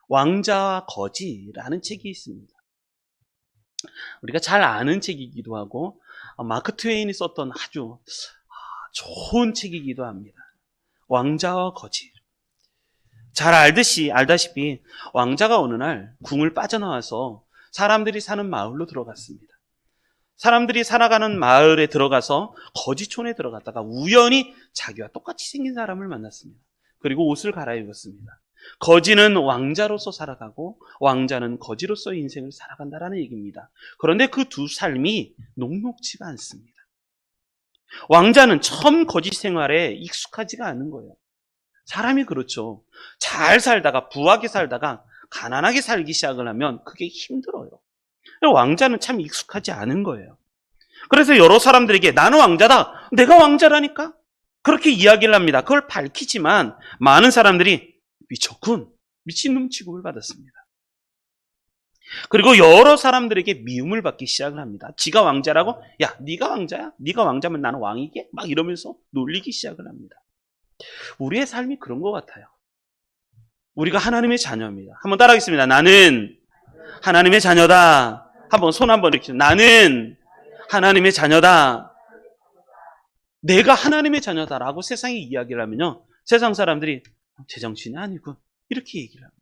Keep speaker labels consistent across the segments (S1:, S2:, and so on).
S1: 왕자와 거지라는 책이 있습니다. 우리가 잘 아는 책이기도 하고 마크 트웨인이 썼던 아주 좋은 책이기도 합니다. 왕자와 거지. 잘 알다시피 왕자가 어느 날 궁을 빠져나와서 사람들이 사는 마을로 들어갔습니다. 사람들이 살아가는 마을에 들어가서 거지촌에 들어갔다가 우연히 자기와 똑같이 생긴 사람을 만났습니다. 그리고 옷을 갈아입었습니다. 거지는 왕자로서 살아가고 왕자는 거지로서 인생을 살아간다라는 얘기입니다. 그런데 그 두 삶이 녹록지가 않습니다. 왕자는 처음 거지 생활에 익숙하지가 않은 거예요. 사람이 그렇죠. 잘 살다가 부하게 살다가 가난하게 살기 시작을 하면 그게 힘들어요. 왕자는 참 익숙하지 않은 거예요. 그래서 여러 사람들에게 나는 왕자다. 내가 왕자라니까. 그렇게 이야기를 합니다. 그걸 밝히지만 많은 사람들이 미쳤군. 미친놈 취급을 받았습니다. 그리고 여러 사람들에게 미움을 받기 시작을 합니다. 지가 왕자라고? 야, 네가 왕자야? 네가 왕자면 나는 왕이게? 막 이러면서 놀리기 시작을 합니다. 우리의 삶이 그런 것 같아요. 우리가 하나님의 자녀입니다. 한번 따라하겠습니다. 나는 하나님의 자녀다. 한번 손 한번 이렇게. 나는 하나님의 자녀다. 내가 하나님의 자녀다라고 세상에 이야기를 하면요, 세상 사람들이 제정신이 아니군 이렇게 얘기를 합니다.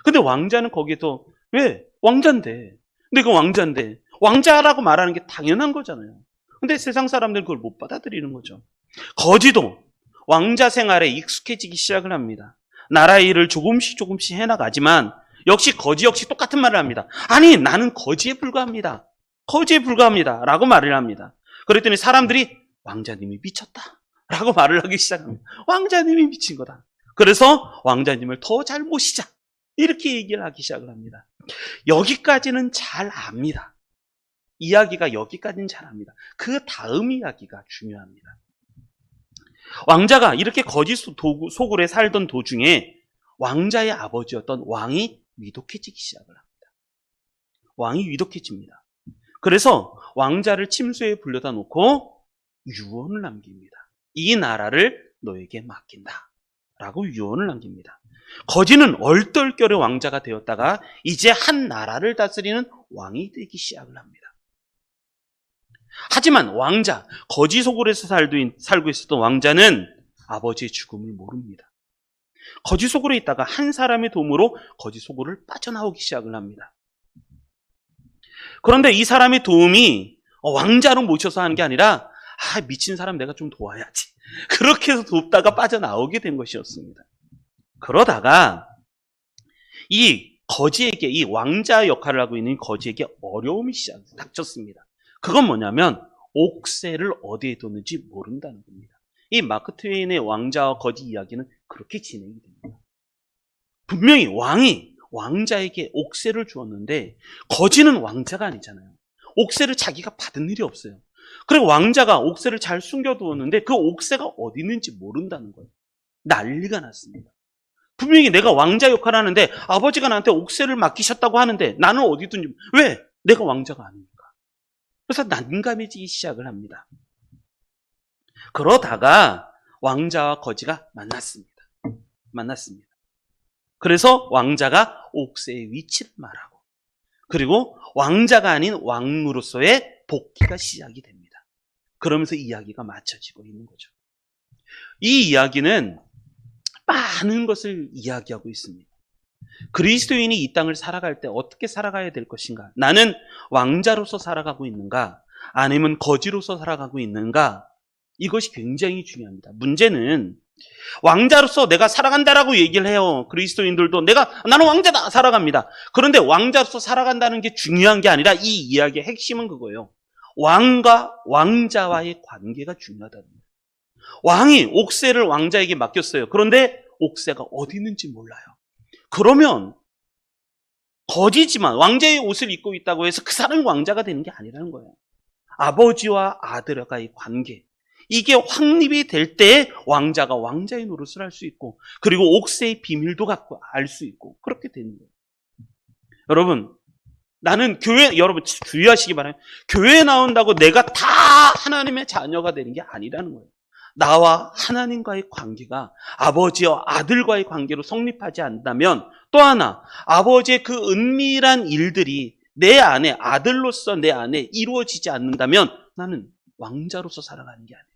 S1: 근데 왕자는 거기에 또 왜? 왕자인데. 내가 왕자인데. 왕자라고 말하는 게 당연한 거잖아요. 근데 세상 사람들은 그걸 못 받아들이는 거죠. 거지도 왕자 생활에 익숙해지기 시작을 합니다. 나라의 일을 조금씩 해나가지만 역시 거지 역시 똑같은 말을 합니다. 아니, 나는 거지에 불과합니다. 거지에 불과합니다. 라고 말을 합니다. 그랬더니 사람들이 왕자님이 미쳤다. 라고 말을 하기 시작합니다. 왕자님이 미친 거다. 그래서 왕자님을 더 잘 모시자. 이렇게 얘기를 하기 시작을 합니다. 여기까지는 잘 압니다. 이야기가 여기까지는 잘 압니다. 그 다음 이야기가 중요합니다. 왕자가 이렇게 거짓 소굴에 살던 도중에 왕자의 아버지였던 왕이 위독해지기 시작을 합니다. 왕이 위독해집니다. 그래서 왕자를 침소에 불려다 놓고 유언을 남깁니다. 이 나라를 너에게 맡긴다. 라고 유언을 남깁니다. 거지는 얼떨결에 왕자가 되었다가 이제 한 나라를 다스리는 왕이 되기 시작을 합니다. 하지만 왕자, 거지 소굴에서 살고 있었던 왕자는 아버지의 죽음을 모릅니다. 거지 소굴에 있다가 한 사람의 도움으로 거지 소굴을 빠져나오기 시작을 합니다. 그런데 이 사람의 도움이 왕자로 모셔서 하는 게 아니라 미친 사람 내가 좀 도와야지. 그렇게 해서 돕다가 빠져나오게 된 것이었습니다. 그러다가 이 거지에게, 이 왕자 역할을 하고 있는 거지에게 어려움이 닥쳤습니다. 그건 뭐냐면 옥새를 어디에 뒀는지 모른다는 겁니다. 이 마크 트웨인의 왕자와 거지 이야기는 그렇게 진행이 됩니다. 분명히 왕이 왕자에게 옥새를 주었는데 거지는 왕자가 아니잖아요. 옥새를 자기가 받은 일이 없어요. 그리고 왕자가 옥새를 잘 숨겨두었는데 그 옥새가 어디 있는지 모른다는 거예요. 난리가 났습니다. 분명히 내가 왕자 역할을 하는데 아버지가 나한테 옥새를 맡기셨다고 하는데 나는 어디 둔지, 왜? 내가 왕자가 아니니까. 그래서 난감해지기 시작을 합니다. 그러다가 왕자와 거지가 만났습니다. 그래서 왕자가 옥새의 위치를 말하고, 그리고 왕자가 아닌 왕으로서의 복귀가 시작이 됩니다. 그러면서 이야기가 맞춰지고 있는 거죠. 이 이야기는 많은 것을 이야기하고 있습니다. 그리스도인이 이 땅을 살아갈 때 어떻게 살아가야 될 것인가? 나는 왕자로서 살아가고 있는가? 아니면 거지로서 살아가고 있는가? 이것이 굉장히 중요합니다. 문제는 왕자로서 내가 살아간다라고 얘기를 해요. 그리스도인들도 나는 왕자다 살아갑니다. 그런데 왕자로서 살아간다는 게 중요한 게 아니라 이 이야기의 핵심은 그거예요. 왕과 왕자와의 관계가 중요하다는 거예요. 왕이 옥새를 왕자에게 맡겼어요. 그런데 옥새가 어디 있는지 몰라요. 그러면 거지지만 왕자의 옷을 입고 있다고 해서 그 사람이 왕자가 되는 게 아니라는 거예요. 아버지와 아들과의 관계, 이게 확립이 될 때 왕자가 왕자의 노릇을 할 수 있고, 그리고 옥새의 비밀도 갖고 알 수 있고, 그렇게 되는 거예요. 여러분, 여러분 주의하시기 바랍니다. 교회에 나온다고 내가 다 하나님의 자녀가 되는 게 아니라는 거예요. 나와 하나님과의 관계가 아버지와 아들과의 관계로 성립하지 않는다면, 또 하나 아버지의 그 은밀한 일들이 내 안에, 아들로서 내 안에 이루어지지 않는다면 나는 왕자로서 살아가는 게 아니에요.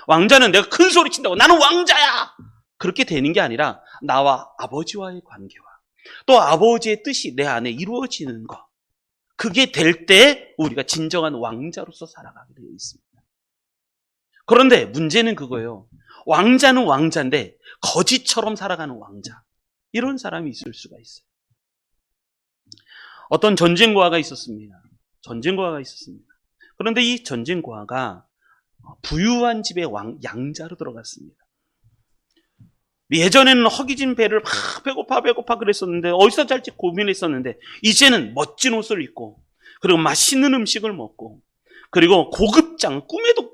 S1: 왕자는 내가 큰 소리 친다고 나는 왕자야! 그렇게 되는 게 아니라 나와 아버지와의 관계와 또 아버지의 뜻이 내 안에 이루어지는 것, 그게 될 때 우리가 진정한 왕자로서 살아가게 되어 있습니다. 그런데 문제는 그거예요. 왕자는 왕자인데 거지처럼 살아가는 왕자, 이런 사람이 있을 수가 있어요. 어떤 전쟁고아가 있었습니다. 그런데 이 전쟁고아가 부유한 집의 양자로 들어갔습니다. 예전에는 허기진 배를 막 배고파 그랬었는데, 어디서 잘지 고민했었는데, 이제는 멋진 옷을 입고, 그리고 맛있는 음식을 먹고, 그리고 고급장, 꿈에도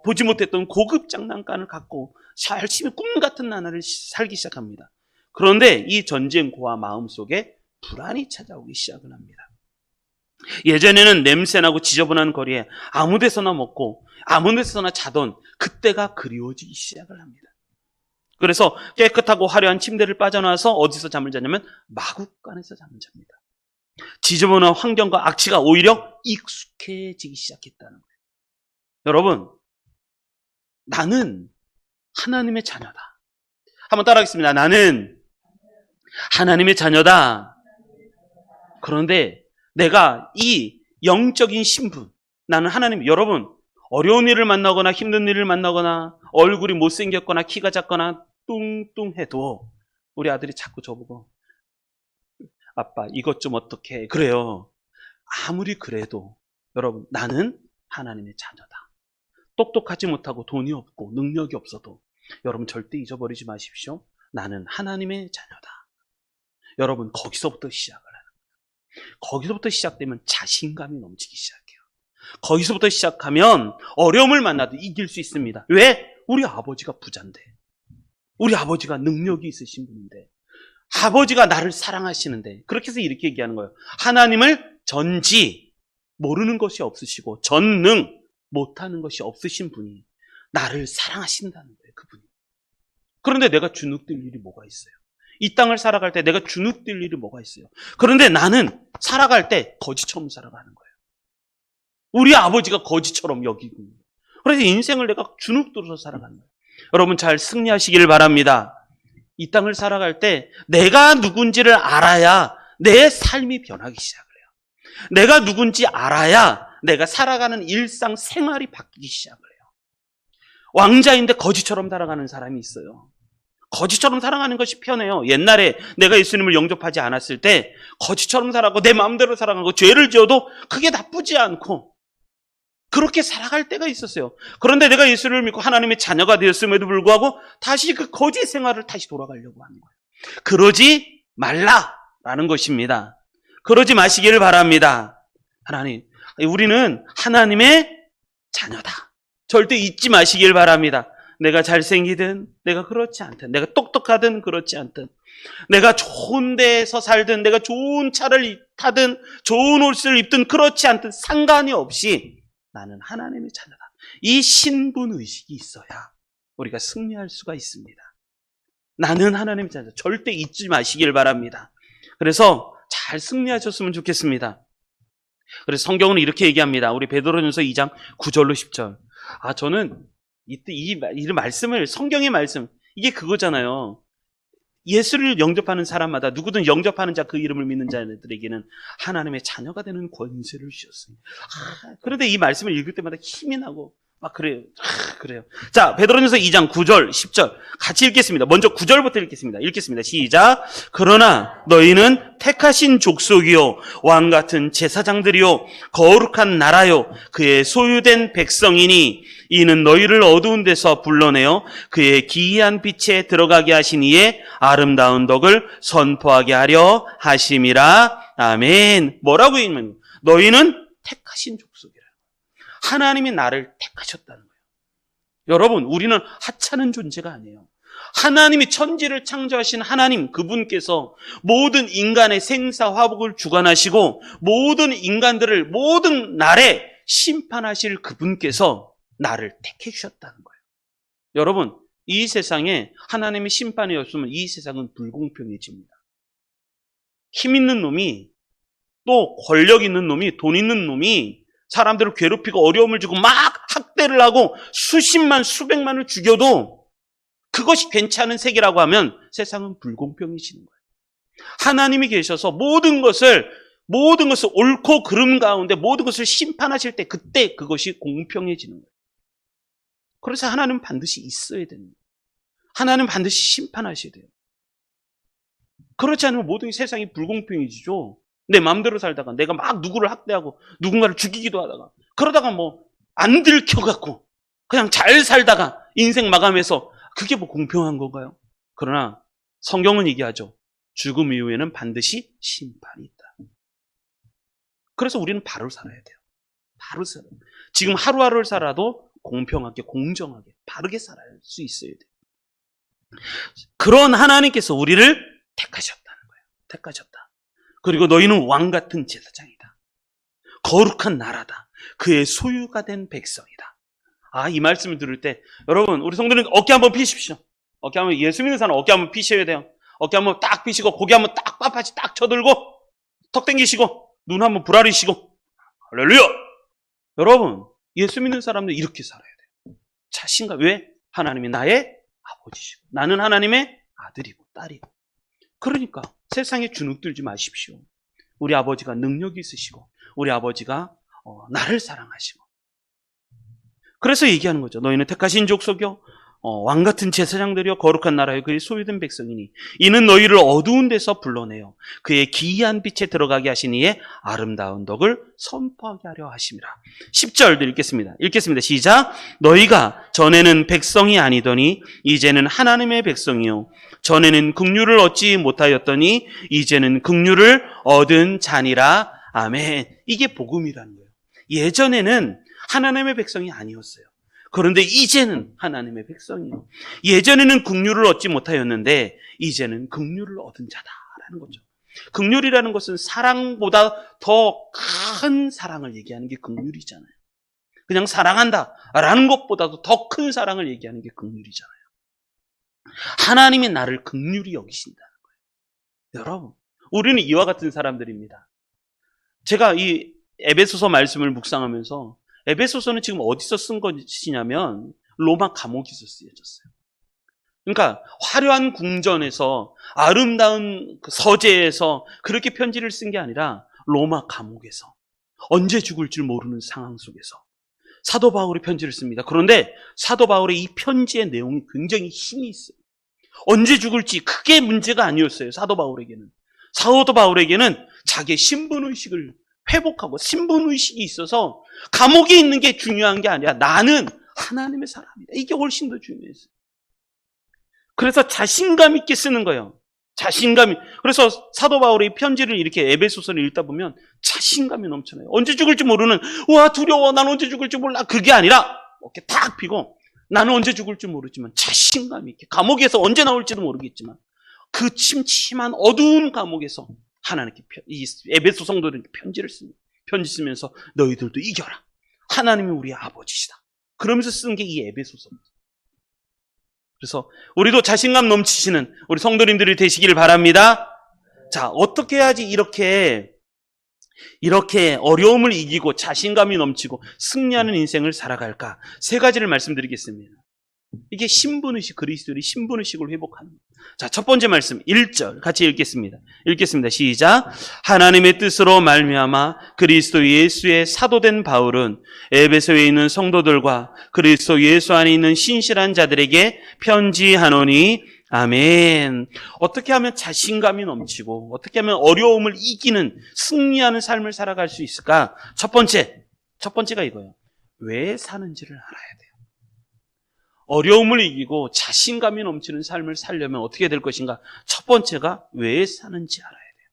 S1: 보지 못했던 고급 장난감을 갖고 열심히 꿈 같은 나날을 살기 시작합니다. 그런데 이 전쟁고아 마음속에 불안이 찾아오기 시작을 합니다. 예전에는 냄새나고 지저분한 거리에 아무 데서나 먹고 아무 데서나 자던 그때가 그리워지기 시작을 합니다. 그래서 깨끗하고 화려한 침대를 빠져나와서 어디서 잠을 자냐면 마구간에서 잠을 잡니다. 지저분한 환경과 악취가 오히려 익숙해지기 시작했다는 거예요. 여러분, 나는 하나님의 자녀다. 한번 따라하겠습니다. 나는 하나님의 자녀다. 그런데 내가 이 영적인 신분, 나는 하나님, 여러분, 어려운 일을 만나거나 힘든 일을 만나거나 얼굴이 못생겼거나 키가 작거나 뚱뚱해도 우리 아들이 자꾸 저보고 아빠 이것 좀 어떻게 그래요. 아무리 그래도 여러분, 나는 하나님의 자녀다. 똑똑하지 못하고 돈이 없고 능력이 없어도 여러분 절대 잊어버리지 마십시오. 나는 하나님의 자녀다. 여러분, 거기서부터 시작을 하는 거예요. 거기서부터 시작되면 자신감이 넘치기 시작해요. 거기서부터 시작하면 어려움을 만나도 이길 수 있습니다. 왜? 우리 아버지가 부자인데, 우리 아버지가 능력이 있으신 분인데, 아버지가 나를 사랑하시는데, 그렇게 해서 이렇게 얘기하는 거예요. 하나님을 전지 모르는 것이 없으시고 전능 못하는 것이 없으신 분이 나를 사랑하신다는 거예요. 그분이. 그런데 내가 주눅들 일이 뭐가 있어요? 이 땅을 살아갈 때 내가 주눅들 일이 뭐가 있어요? 그런데 나는 살아갈 때 거지처럼 살아가는 거예요. 우리 아버지가 거지처럼 여기고, 그래서 인생을 내가 주눅들어서 살아가는 거예요. 여러분, 잘 승리하시기를 바랍니다. 이 땅을 살아갈 때 내가 누군지를 알아야 내 삶이 변하기 시작을 해요. 내가 누군지 알아야 내가 살아가는 일상 생활이 바뀌기 시작을 해요. 왕자인데 거지처럼 살아가는 사람이 있어요. 거지처럼 살아가는 것이 편해요. 옛날에 내가 예수님을 영접하지 않았을 때 거지처럼 살아가고 내 마음대로 살아가고 죄를 지어도 그게 나쁘지 않고 그렇게 살아갈 때가 있었어요. 그런데 내가 예수를 믿고 하나님의 자녀가 되었음에도 불구하고 다시 그 거지 생활을 다시 돌아가려고 하는 거예요. 그러지 말라라는 것입니다. 그러지 마시기를 바랍니다. 하나님, 우리는 하나님의 자녀다. 절대 잊지 마시길 바랍니다. 내가 잘생기든 내가 그렇지 않든, 내가 똑똑하든 그렇지 않든, 내가 좋은 데에서 살든 내가 좋은 차를 타든 좋은 옷을 입든 그렇지 않든 상관이 없이 나는 하나님의 자녀다. 이 신분의식이 있어야 우리가 승리할 수가 있습니다. 나는 하나님의 자녀다. 절대 잊지 마시길 바랍니다. 그래서 잘 승리하셨으면 좋겠습니다. 그래서 성경은 이렇게 얘기합니다. 우리 베드로전서 2장 9절로 10절. 저는 이 말씀을, 성경의 말씀, 이게 그거잖아요. 예수를 영접하는 사람마다, 누구든 영접하는 자, 그 이름을 믿는 자들에게는 하나님의 자녀가 되는 권세를 주셨어요. 그런데 이 말씀을 읽을 때마다 힘이 나고 막 그래요. 그래요. 자, 베드로전서 2장 9절, 10절 같이 읽겠습니다. 먼저 9절부터 읽겠습니다. 시작. 그러나 너희는 택하신 족속이요, 왕 같은 제사장들이요, 거룩한 나라요, 그의 소유된 백성이니 이는 너희를 어두운 데서 불러내어 그의 기이한 빛에 들어가게 하신 이의 아름다운 덕을 선포하게 하려 하심이라. 아멘. 뭐라고 읽는? 너희는 택하신 족속이라. 하나님이 나를 택하셨다는 거예요. 여러분, 우리는 하찮은 존재가 아니에요. 하나님이 천지를 창조하신 하나님, 그분께서 모든 인간의 생사화복을 주관하시고 모든 인간들을 모든 날에 심판하실 그분께서 나를 택해 주셨다는 거예요. 여러분, 이 세상에 하나님의 심판이 없으면 이 세상은 불공평해집니다. 힘 있는 놈이, 또 권력 있는 놈이, 돈 있는 놈이 사람들을 괴롭히고 어려움을 주고 막 학대를 하고 수십만 수백만을 죽여도 그것이 괜찮은 세계라고 하면 세상은 불공평해지는 거예요. 하나님이 계셔서 모든 것을 옳고 그름 가운데 모든 것을 심판하실 때 그때 그것이 공평해지는 거예요. 그래서 하나님은 반드시 있어야 됩니다. 하나님은 반드시 심판하셔야 돼요. 그렇지 않으면 모든 세상이 불공평해지죠. 내 마음대로 살다가 내가 막 누구를 학대하고 누군가를 죽이기도 하다가 그러다가 뭐 안 들켜갖고 그냥 잘 살다가 인생 마감해서 그게 뭐 공평한 건가요? 그러나 성경은 얘기하죠. 죽음 이후에는 반드시 심판이 있다. 그래서 우리는 바로 살아야 돼요. 바로 살아요. 지금 하루하루를 살아도 공평하게, 공정하게, 바르게 살아야 할 수 있어야 돼요. 그런 하나님께서 우리를 택하셨다는 거예요. 택하셨다. 그리고 너희는 왕 같은 제사장이다. 거룩한 나라다. 그의 소유가 된 백성이다. 이 말씀을 들을 때 여러분, 우리 성도는 어깨 한번 피십시오. 어깨 한번, 예수 믿는 사람 어깨 한번 피셔야 돼요. 어깨 한번 딱 피시고 고개 한번 딱 빳빳이 딱 쳐들고 턱 당기시고 눈 한번 부라리시고 할렐루야! 여러분, 예수 믿는 사람들 이렇게 살아야 돼요. 자신감. 왜? 하나님이 나의 아버지시고 나는 하나님의 아들이고 딸이고. 그러니까 세상에 주눅들지 마십시오. 우리 아버지가 능력이 있으시고 우리 아버지가 나를 사랑하시고. 그래서 얘기하는 거죠. 너희는 택하신 족속이요 왕같은 제사장들이여 거룩한 나라여 그의 소유된 백성이니 이는 너희를 어두운 데서 불러내어 그의 기이한 빛에 들어가게 하신 이의 아름다운 덕을 선포하게 하려 하심이라. 10절 읽겠습니다. 시작. 너희가 전에는 백성이 아니더니 이제는 하나님의 백성이요 전에는 긍휼을 얻지 못하였더니 이제는 긍휼을 얻은 자니라. 아멘. 이게 복음이라는 거예요. 예전에는 하나님의 백성이 아니었어요. 그런데 이제는 하나님의 백성이요. 예전에는 긍휼을 얻지 못하였는데 이제는 긍휼을 얻은 자다라는 거죠. 긍휼이라는 것은 사랑보다 더 큰 사랑을 얘기하는 게 긍휼이잖아요. 그냥 사랑한다라는 것보다도 더 큰 사랑을 얘기하는 게 긍휼이잖아요. 하나님이 나를 긍휼히 여기신다는 거예요. 여러분, 우리는 이와 같은 사람들입니다. 제가 이 에베소서 말씀을 묵상하면서 에베소서는 지금 어디서 쓴 것이냐면 로마 감옥에서 쓰여졌어요. 그러니까 화려한 궁전에서 아름다운 서재에서 그렇게 편지를 쓴 게 아니라 로마 감옥에서 언제 죽을 줄 모르는 상황 속에서 사도 바울이 편지를 씁니다. 그런데 사도 바울의 이 편지의 내용이 굉장히 힘이 있어요. 언제 죽을지 그게 문제가 아니었어요. 사도 바울에게는 자기의 신분의식을 회복하고 신분의식이 있어서 감옥에 있는 게 중요한 게 아니라 나는 하나님의 사람이다. 이게 훨씬 더 중요했어요. 그래서 자신감 있게 쓰는 거예요. 자신감이. 그래서 사도 바울의 편지를 이렇게 에베소서를 읽다 보면 자신감이 넘쳐나요. 언제 죽을지 모르는, 와 두려워, 난 언제 죽을지 몰라. 그게 아니라 어깨 탁 펴고 나는 언제 죽을지 모르지만 자신감 있게, 감옥에서 언제 나올지도 모르겠지만 그 침침한 어두운 감옥에서 하나님께 이 에베소 성도들에게 편지를 씁니다. 편지 쓰면서 너희들도 이겨라. 하나님이 우리 아버지시다. 그러면서 쓴 게 이 에베소서입니다. 그래서 우리도 자신감 넘치시는 우리 성도님들이 되시기를 바랍니다. 자, 어떻게 해야지 이렇게 어려움을 이기고 자신감이 넘치고 승리하는 인생을 살아갈까? 3가지를 말씀드리겠습니다. 이게 신분의식, 그리스도의 신분의식을 회복하는 거예요. 자, 첫 번째 말씀 1절 같이 읽겠습니다. 시작. 하나님의 뜻으로 말미암아 그리스도 예수의 사도된 바울은 에베소에 있는 성도들과 그리스도 예수 안에 있는 신실한 자들에게 편지하노니 아멘. 어떻게 하면 자신감이 넘치고 어떻게 하면 어려움을 이기는 승리하는 삶을 살아갈 수 있을까? 첫 번째가 이거예요. 왜 사는지를 알아야 돼요. 어려움을 이기고 자신감이 넘치는 삶을 살려면 어떻게 될 것인가? 첫 번째가 왜 사는지 알아야 돼요.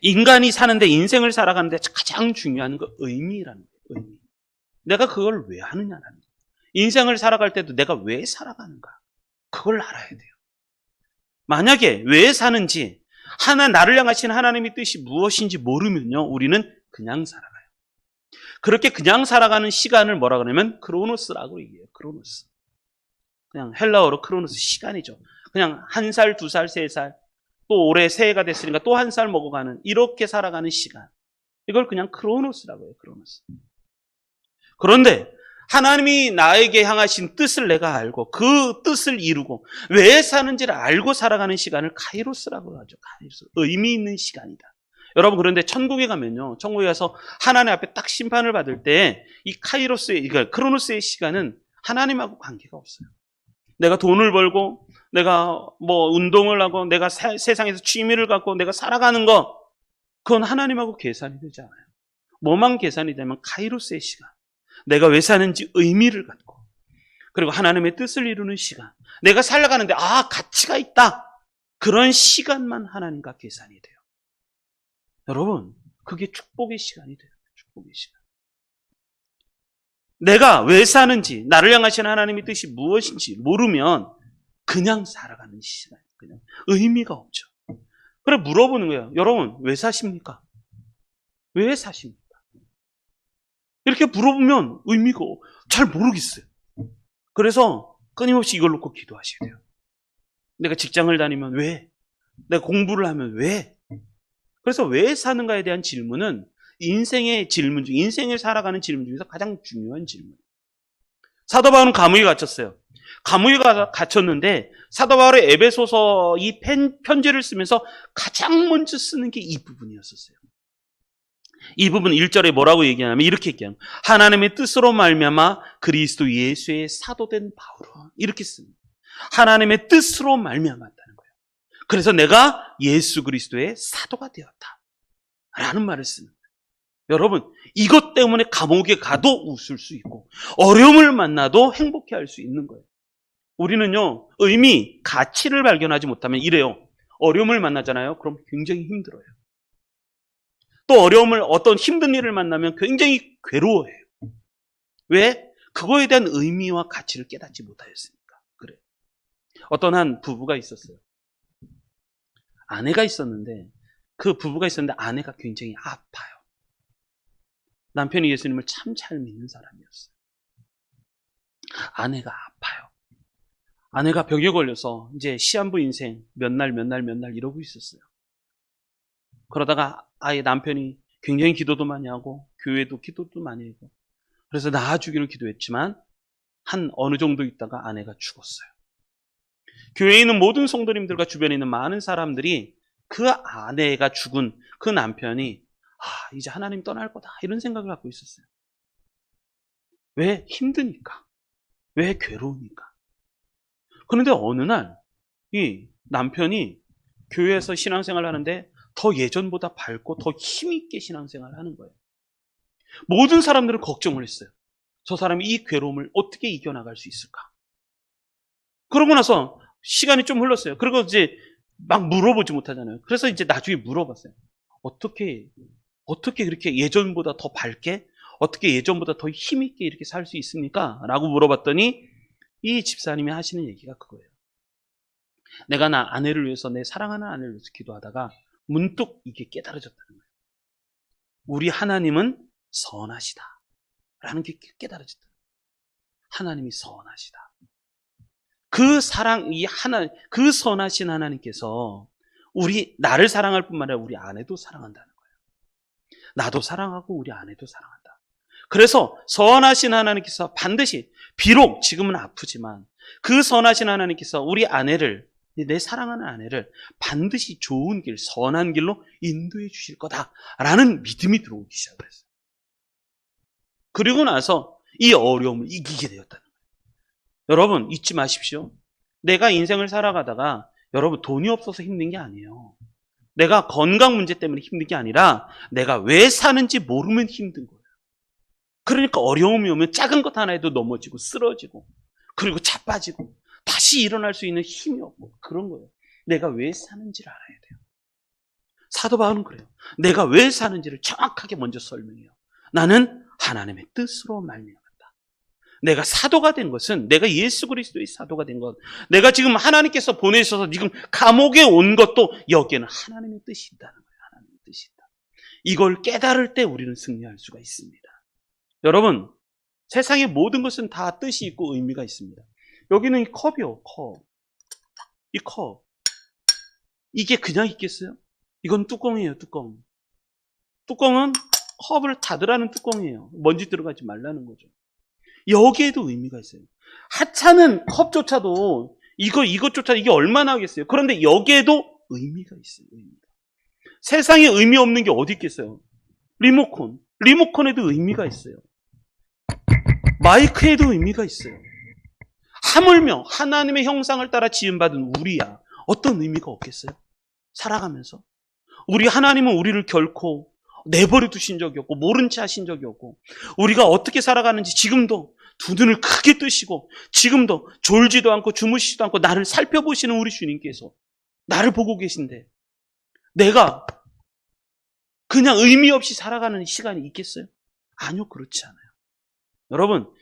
S1: 인간이 사는데, 인생을 살아가는데 가장 중요한 거 의미라는 거예요. 의미. 내가 그걸 왜 하느냐라는 거예요. 인생을 살아갈 때도 내가 왜 살아가는가? 그걸 알아야 돼요. 만약에 왜 사는지, 나를 향하신 하나님의 뜻이 무엇인지 모르면요, 우리는 그냥 살아가요. 그렇게 그냥 살아가는 시간을 뭐라 그러냐면 크로노스라고 얘기해요. 크로노스. 그냥 헬라어로 크로노스, 시간이죠. 그냥 1살, 2살, 3살, 또 올해 새해가 됐으니까 또 1살 먹어가는, 이렇게 살아가는 시간. 이걸 그냥 크로노스라고 해요. 크로노스. 그런데 하나님이 나에게 향하신 뜻을 내가 알고 그 뜻을 이루고 왜 사는지를 알고 살아가는 시간을 카이로스라고 하죠. 카이로스. 의미 있는 시간이다. 여러분, 그런데 천국에 가면요, 천국에 가서 하나님 앞에 딱 심판을 받을 때 이 카이로스의, 그러니까 크로노스의 시간은 하나님하고 관계가 없어요. 내가 돈을 벌고 내가 뭐 운동을 하고 내가 세상에서 취미를 갖고 내가 살아가는 거, 그건 하나님하고 계산이 되지 않아요. 뭐만 계산이 되면 카이로스의 시간, 내가 왜 사는지 의미를 갖고, 그리고 하나님의 뜻을 이루는 시간, 내가 살아가는데 가치가 있다, 그런 시간만 하나님과 계산이 돼요. 여러분, 그게 축복의 시간이 돼요. 축복의 시간. 내가 왜 사는지, 나를 향하신 하나님의 뜻이 무엇인지 모르면 그냥 살아가는 시간, 그냥 의미가 없죠. 그래 물어보는 거예요. 여러분, 왜 사십니까? 왜 사십니까? 이렇게 물어보면 의미가 잘 모르겠어요. 그래서 끊임없이 이걸 놓고 기도하셔야 돼요. 내가 직장을 다니면 왜? 내가 공부를 하면 왜? 그래서 왜 사는가에 대한 질문은 인생의 질문 중, 인생을 살아가는 질문 중에서 가장 중요한 질문. 사도 바울은 감옥에 갇혔어요. 감옥에 갇혔는데 사도 바울의 에베소서 이 편지를 쓰면서 가장 먼저 쓰는 게 이 부분이었었어요. 이 부분 1절에 뭐라고 얘기하냐면 이렇게 얘기합니다. 하나님의 뜻으로 말미암아 그리스도 예수의 사도된 바울은, 이렇게 씁니다. 하나님의 뜻으로 말미암았다는 거예요. 그래서 내가 예수 그리스도의 사도가 되었다 라는 말을 쓰는 거예요. 여러분, 이것 때문에 감옥에 가도 웃을 수 있고 어려움을 만나도 행복해할 수 있는 거예요. 우리는요, 의미, 가치를 발견하지 못하면 이래요. 어려움을 만나잖아요. 그럼 굉장히 힘들어요. 또 어려움을, 어떤 힘든 일을 만나면 굉장히 괴로워해요. 왜? 그거에 대한 의미와 가치를 깨닫지 못하였으니까. 그래요. 어떤 한 부부가 있었어요. 아내가 있었는데, 그 부부가 있었는데 아내가 굉장히 아파요. 남편이 예수님을 참 잘 믿는 사람이었어요. 아내가 아파요. 아내가 병에 걸려서 이제 시한부 인생 몇 날 이러고 있었어요. 그러다가 아예 남편이 굉장히 기도도 많이 하고 교회도 기도도 많이 하고 그래서 나아주기를 기도했지만 한 어느 정도 있다가 아내가 죽었어요. 교회에 있는 모든 성도님들과 주변에 있는 많은 사람들이 그 아내가 죽은 그 남편이 이제 하나님 떠날 거다 이런 생각을 갖고 있었어요. 왜? 힘드니까. 왜? 괴로우니까. 그런데 어느 날 이 남편이 교회에서 신앙생활을 하는데 더 예전보다 밝고 더 힘있게 신앙생활을 하는 거예요. 모든 사람들은 걱정을 했어요. 저 사람이 이 괴로움을 어떻게 이겨나갈 수 있을까? 그러고 나서 시간이 좀 흘렀어요. 그리고 이제 막 물어보지 못하잖아요. 그래서 이제 나중에 물어봤어요. 어떻게 그렇게 예전보다 더 밝게, 어떻게 예전보다 더 힘있게 이렇게 살 수 있습니까? 라고 물어봤더니 이 집사님이 하시는 얘기가 그거예요. 내가 나 아내를 위해서, 내 사랑하는 아내를 위해서 기도하다가 문득 이게 깨달아졌다는 거예요. 우리 하나님은 선하시다 라는 게 깨달아졌다. 하나님이 선하시다. 그 사랑, 그 선하신 하나님께서 나를 사랑할 뿐만 아니라 우리 아내도 사랑한다는 거예요. 나도 사랑하고 우리 아내도 사랑한다. 그래서 선하신 하나님께서 반드시, 비록 지금은 아프지만 그 선하신 하나님께서 우리 아내를, 내 사랑하는 아내를 반드시 좋은 길, 선한 길로 인도해 주실 거다라는 믿음이 들어오기 시작했어요. 그리고 나서 이 어려움을 이기게 되었다는 거예요. 여러분, 잊지 마십시오. 내가 인생을 살아가다가 여러분 돈이 없어서 힘든 게 아니에요. 내가 건강 문제 때문에 힘든 게 아니라 내가 왜 사는지 모르면 힘든 거예요. 그러니까 어려움이 오면 작은 것 하나에도 넘어지고 쓰러지고 그리고 자빠지고 다시 일어날 수 있는 힘이 없고 그런 거예요. 내가 왜 사는지를 알아야 돼요. 사도 바울은 그래요. 내가 왜 사는지를 정확하게 먼저 설명해요. 나는 하나님의 뜻으로 말미암았다. 내가 사도가 된 것은, 내가 예수 그리스도의 사도가 된 것, 내가 지금 하나님께서 보내셔서 지금 감옥에 온 것도 여기에는 하나님의 뜻이 있다는 거예요. 하나님의 뜻이 있다. 이걸 깨달을 때 우리는 승리할 수가 있습니다. 여러분, 세상의 모든 것은 다 뜻이 있고 의미가 있습니다. 여기는 이 컵이요, 컵. 이 컵. 이게 그냥 있겠어요? 이건 뚜껑이에요, 뚜껑. 뚜껑은 컵을 닫으라는 뚜껑이에요. 먼지 들어가지 말라는 거죠. 여기에도 의미가 있어요. 하찮은 컵조차도 이것조차 이게 얼마나 하겠어요. 그런데 여기에도 의미가 있어요. 의미가. 세상에 의미 없는 게 어디 있겠어요. 리모컨에도 의미가 있어요. 마이크에도 의미가 있어요. 하물며 하나님의 형상을 따라 지음받은 우리야 어떤 의미가 없겠어요? 살아가면서 우리 하나님은 우리를 결코 내버려 두신 적이 없고 모른 채 하신 적이 없고 우리가 어떻게 살아가는지 지금도 두 눈을 크게 뜨시고 지금도 졸지도 않고 주무시지도 않고 나를 살펴보시는 우리 주님께서 나를 보고 계신데 내가 그냥 의미 없이 살아가는 시간이 있겠어요? 아니요, 그렇지 않아요. 여러분,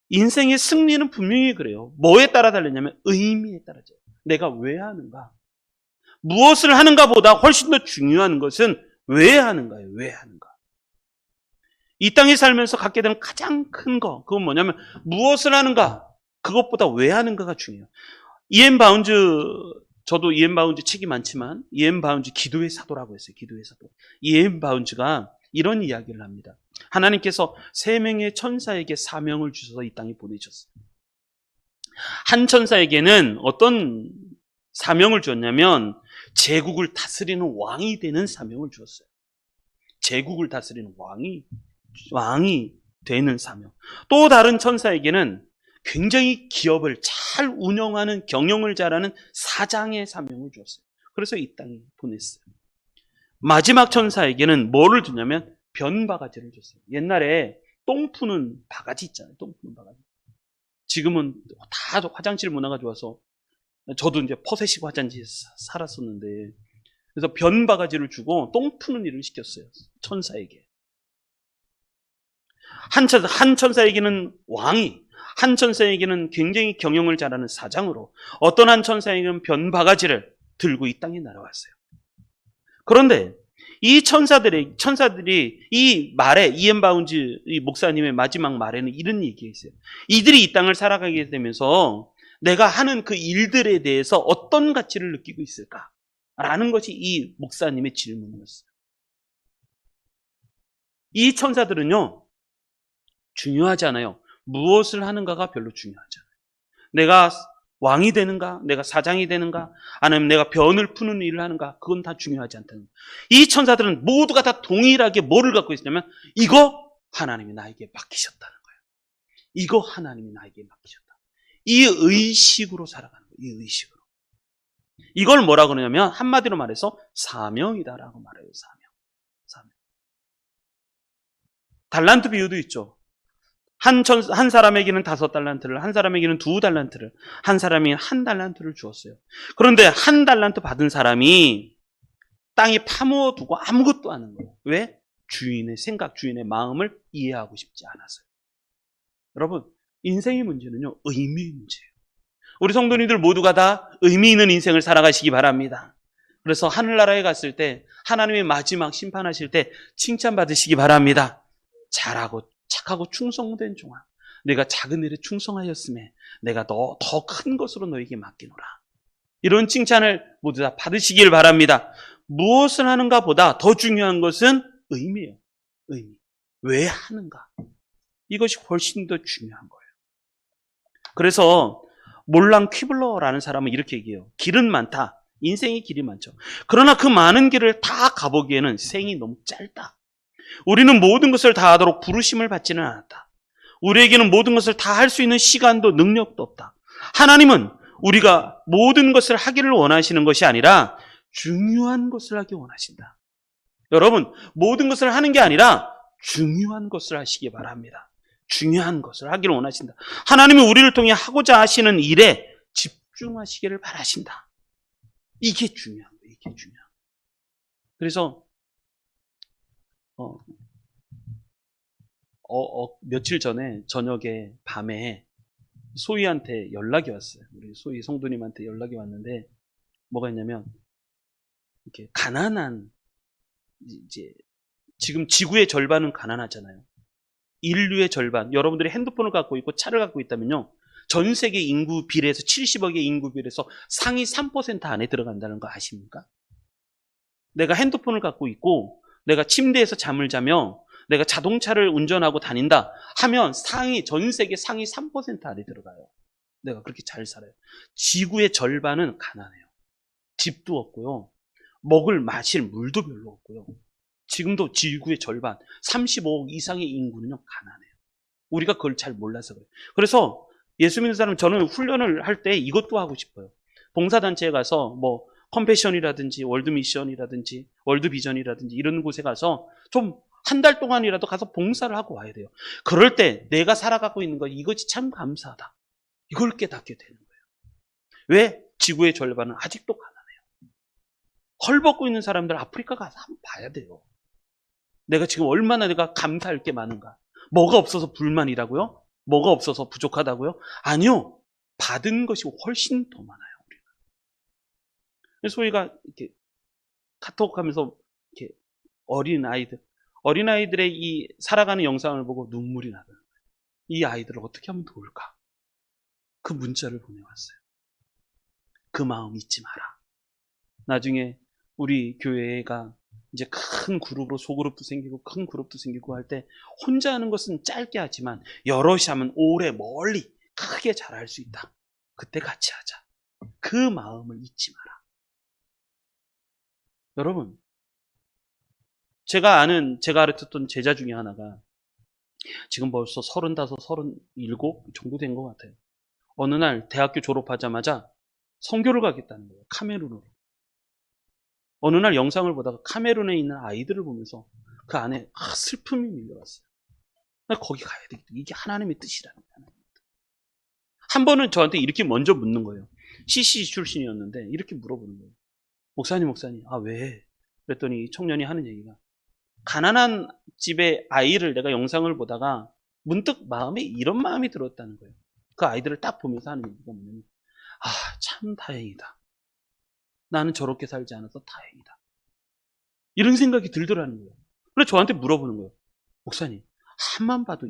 S1: 인생의 승리는 분명히 그래요. 뭐에 따라 달렸냐면 의미에 따라죠. 내가 왜 하는가? 무엇을 하는가 보다 훨씬 더 중요한 것은 왜 하는가예요. 왜 하는가? 이 땅에 살면서 갖게 되는 가장 큰 거, 그건 뭐냐면 무엇을 하는가? 그것보다 왜 하는가가 중요해요. 이엠 바운즈, 저도 이엠 바운즈 책이 많지만 이엠 바운즈 기도의 사도라고 했어요. 기도의 사도. 이엠 바운즈가 이런 이야기를 합니다. 하나님께서 3명의 천사에게 사명을 주셔서 이 땅에 보내셨어요. 한 천사에게는 어떤 사명을 줬냐면 제국을 다스리는 왕이 되는 사명을 주었어요. 제국을 다스리는 왕이 되는 사명. 또 다른 천사에게는 굉장히 기업을 잘 운영하는 경영을 잘하는 사장의 사명을 주었어요. 그래서 이 땅에 보냈어요. 마지막 천사에게는 뭐를 주냐면 변바가지를 줬어요. 옛날에 똥 푸는 바가지 있잖아요. 똥 푸는 바가지. 지금은 다 화장실 문화가 좋아서 저도 이제 퍼세식 화장실에 살았었는데 그래서 변바가지를 주고 똥 푸는 일을 시켰어요. 천사에게. 한 천사에게는 왕이, 한 천사에게는 굉장히 경영을 잘하는 사장으로, 어떤 한 천사에게는 변바가지를 들고 이 땅에 날아왔어요. 그런데 이 천사들이 이 말에, 이엠 바운즈 이 목사님의 마지막 말에는 이런 얘기가 있어요. 이들이 이 땅을 살아가게 되면서 내가 하는 그 일들에 대해서 어떤 가치를 느끼고 있을까? 라는 것이 이 목사님의 질문이었어요. 이 천사들은요, 중요하지 않아요. 무엇을 하는가가 별로 중요하지 않아요. 내가 왕이 되는가, 내가 사장이 되는가, 아니면 내가 변을 푸는 일을 하는가, 그건 다 중요하지 않다는 거예요. 이 천사들은 모두가 다 동일하게 뭐를 갖고 있었냐면 이거 하나님이 나에게 맡기셨다는 거예요. 이거 하나님이 나에게 맡기셨다. 이 의식으로 살아가는 거예요. 이 의식으로. 이걸 뭐라고 그러냐면 한마디로 말해서 사명이다라고 말해요. 사명. 달란트 비유도 있죠. 한 사람에게는 5달란트를, 한 사람에게는 2달란트를, 한 사람이 1달란트를 주었어요. 그런데 1달란트 받은 사람이 땅에 파묻어 두고 아무것도 안 한 거예요. 왜? 주인의 생각, 주인의 마음을 이해하고 싶지 않아서요. 여러분, 인생의 문제는요, 의미의 문제예요. 우리 성도님들 모두가 다 의미 있는 인생을 살아가시기 바랍니다. 그래서 하늘나라에 갔을 때 하나님의 마지막 심판하실 때 칭찬받으시기 바랍니다. 잘하고 착하고 충성된 종아, 내가 작은 일에 충성하였음에 내가 더 큰 것으로 너에게 맡기노라. 이런 칭찬을 모두 다 받으시길 바랍니다. 무엇을 하는가 보다 더 중요한 것은 의미예요. 의미. 왜 하는가? 이것이 훨씬 더 중요한 거예요. 그래서 몰랑 퀴블러라는 사람은 이렇게 얘기해요. 길은 많다. 인생의 길이 많죠. 그러나 그 많은 길을 다 가보기에는 생이 너무 짧다. 우리는 모든 것을 다 하도록 부르심을 받지는 않았다. 우리에게는 모든 것을 다 할 수 있는 시간도 능력도 없다. 하나님은 우리가 모든 것을 하기를 원하시는 것이 아니라 중요한 것을 하기 원하신다. 여러분, 모든 것을 하는 게 아니라 중요한 것을 하시기 바랍니다. 중요한 것을 하기를 원하신다. 하나님이 우리를 통해 하고자 하시는 일에 집중하시기를 바라신다. 이게 중요한 거예요. 이게 중요한 거예요. 그래서 며칠 전에 저녁에 밤에 소희한테 연락이 왔어요. 우리 소희 성도님한테 연락이 왔는데 뭐가 있냐면 이렇게 가난한 이제 지금 지구의 절반은 가난하잖아요. 인류의 절반, 여러분들이 핸드폰을 갖고 있고 차를 갖고 있다면요, 전 세계 인구 비례에서 70억의 인구 비례에서 상위 3% 안에 들어간다는 거 아십니까? 내가 핸드폰을 갖고 있고 내가 침대에서 잠을 자며 내가 자동차를 운전하고 다닌다 하면 전 세계 상위 3% 안에 들어가요. 내가 그렇게 잘 살아요. 지구의 절반은 가난해요. 집도 없고요. 먹을 마실 물도 별로 없고요. 지금도 지구의 절반, 35억 이상의 인구는요, 가난해요. 우리가 그걸 잘 몰라서 그래요. 그래서 예수 믿는 사람, 저는 훈련을 할 때 이것도 하고 싶어요. 봉사단체에 가서 뭐 컴패션이라든지 월드미션이라든지 월드비전이라든지 이런 곳에 가서 좀 한 달 동안이라도 가서 봉사를 하고 와야 돼요. 그럴 때 내가 살아가고 있는 거 이것이 참 감사하다. 이걸 깨닫게 되는 거예요. 왜? 지구의 절반은 아직도 가난해요. 헐벗고 있는 사람들 아프리카 가서 한번 봐야 돼요. 내가 지금 얼마나 내가 감사할 게 많은가. 뭐가 없어서 불만이라고요? 뭐가 없어서 부족하다고요? 아니요. 받은 것이 훨씬 더 많아요. 그래서 저희가 이렇게 카톡하면서 이렇게 어린아이들의 이 살아가는 영상을 보고 눈물이 나더라고요. 이 아이들을 어떻게 하면 도울까? 그 문자를 보내왔어요. 그 마음 잊지 마라. 나중에 우리 교회가 이제 큰 그룹으로 소그룹도 생기고 큰 그룹도 생기고 할 때 혼자 하는 것은 짧게 하지만 여럿이 하면 오래 멀리 크게 잘할 수 있다. 그때 같이 하자. 그 마음을 잊지 마라. 여러분, 제가 가르쳤던 제자 중에 하나가 지금 벌써 35, 37 정도 된 것 같아요. 어느 날 대학교 졸업하자마자 선교를 가겠다는 거예요. 카메룬으로. 어느 날 영상을 보다가 카메룬에 있는 아이들을 보면서 그 안에 슬픔이 밀려왔어요. 거기 가야 되겠다. 이게 하나님의 뜻이라는 거예요. 한 번은 저한테 이렇게 먼저 묻는 거예요. CC 출신이었는데 이렇게 물어보는 거예요. 목사님, 왜? 그랬더니 청년이 하는 얘기가, 가난한 집의 아이를 내가 영상을 보다가 문득 마음에 이런 마음이 들었다는 거예요. 그 아이들을 딱 보면서 하는 얘기가 뭐냐면, 참 다행이다. 나는 저렇게 살지 않아서 다행이다. 이런 생각이 들더라는 거예요. 그래서 저한테 물어보는 거예요. 목사님, 한만 봐도